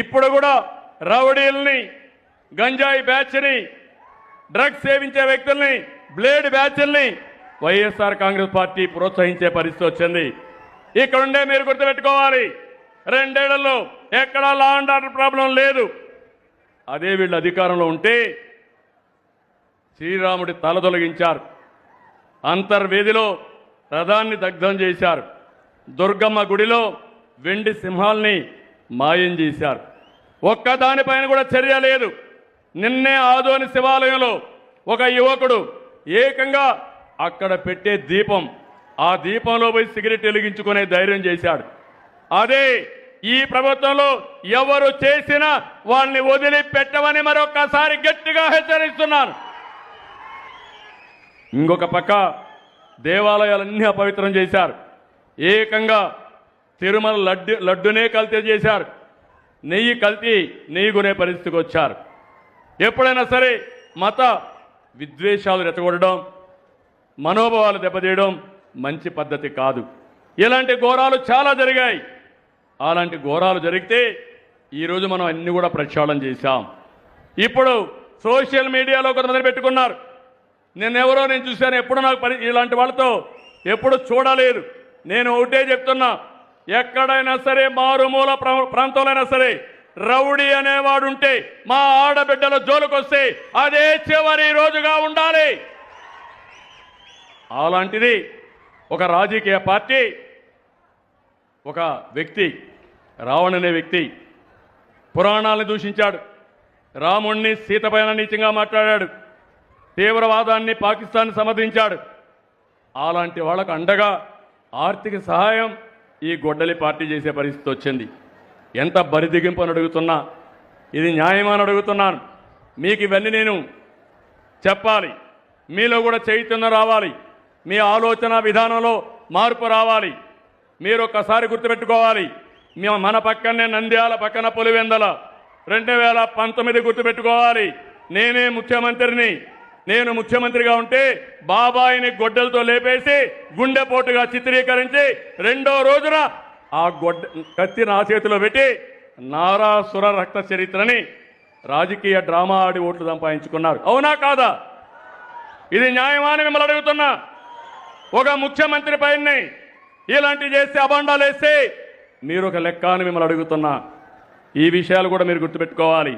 ఇప్పుడు కూడా రౌడీల్ని, గంజాయి బ్యాచ్ని, డ్రగ్స్ సేవించే వ్యక్తుల్ని, బ్లేడ్ బ్యాచ్ల్ని వైఎస్ఆర్ కాంగ్రెస్ పార్టీ ప్రోత్సహించే పరిస్థితి వచ్చింది. ఇక్కడుండే మీరు గుర్తుపెట్టుకోవాలి, 2 ఏళ్లలో ఎక్కడా లా అండ్ ఆర్డర్ ప్రాబ్లం లేదు. అదే వీళ్ళు అధికారంలో ఉంటే శ్రీరాముడి తల తొలగించారు, అంతర్వేదిలో రథాన్ని దగ్ధం చేశారు, దుర్గమ్మ గుడిలో వెండి సింహాల్ని మాయం చేశారు. ఒక్కదానిపైన కూడా చర్య లేదు. నిన్నే ఆదోని శివాలయంలో ఒక యువకుడు ఏకంగా అక్కడ పెట్టే దీపం, ఆ దీపంలో పోయి సిగరెట్ వెలిగించుకునే ధైర్యం చేశాడు. అదే ఈ ప్రభుత్వంలో ఎవరు చేసినా వాళ్ళని వదిలిపెట్టమని మరొక్కసారి గట్టిగా హెచ్చరిస్తున్నాను. ఇంకొక పక్క దేవాలయాలన్నీ అపవిత్రం చేశారు. ఏకంగా తిరుమల లడ్డునే కల్తీ చేశారు. నెయ్యి కల్తీ నెయ్యి కొనే పరిస్థితికి వచ్చారు. ఎప్పుడైనా సరే మత విద్వేషాలు రెచ్చగొట్టడం, మనోభావాలు దెబ్బతీయడం మంచి పద్ధతి కాదు. ఇలాంటి ఘోరాలు చాలా జరిగాయి. అలాంటి ఘోరాలు జరిగితే ఈరోజు మనం అన్ని కూడా ప్రక్షాళన చేశాం. ఇప్పుడు సోషల్ మీడియాలో కొంతమంది పెట్టుకున్నారు. నేను చూశాను, ఎప్పుడు నాకు ఇలాంటి వాళ్ళతో ఎప్పుడు చూడలేదు. నేను ఒకటే చెప్తున్నా, ఎక్కడైనా సరే మారుమూల ప్రాంతంలో సరే రౌడీ అనేవాడు ఉంటే మా ఆడబిడ్డల జోలుకొస్తే అదే చివరి రోజుగా ఉండాలి. అలాంటిది ఒక రాజకీయ పార్టీ, ఒక వ్యక్తి, రావణ్ అనే వ్యక్తి పురాణాలను దూషించాడు, రాముణ్ణి సీతపైన నీచంగా మాట్లాడాడు, తీవ్రవాదాన్ని పాకిస్తాన్ సమర్థించాడు. అలాంటి వాళ్ళకు అండగా ఆర్థిక సహాయం ఈ గొడ్డలి పార్టీ చేసే పరిస్థితి వచ్చింది. ఎంత బరిదిగింపు అని అడుగుతున్నా, ఇది న్యాయమని అడుగుతున్నాను. మీకు ఇవన్నీ నేను చెప్పాలి, మీలో కూడా చైతన్యం రావాలి, మీ ఆలోచన విధానంలో మార్పు రావాలి. మీరు ఒక్కసారి గుర్తుపెట్టుకోవాలి, మన పక్కనే నంద్యాల, పక్కన పులివెందల 2019 గుర్తుపెట్టుకోవాలి. నేనే ముఖ్యమంత్రిని. నేను ముఖ్యమంత్రిగా ఉంటే బాబాయిని గొడ్డలతో లేపేసి గుండెపోటుగా చిత్రీకరించి 2వ రోజున ఆ కత్తి నా చేతిలో పెట్టి నారాసుర రక్త చరిత్రని రాజకీయ డ్రామా ఆడి ఓట్లు సంపాదించుకున్నారు. అవునా కాదా? ఇది న్యాయమాని మిమ్మల్ని అడుగుతున్నా. ఒక ముఖ్యమంత్రి పైన ఇలాంటివి చేస్తే, అబండాలు వేస్తే మీరు ఒక లెక్క అని మిమ్మల్ని అడుగుతున్నా. ఈ విషయాలు కూడా మీరు గుర్తుపెట్టుకోవాలి.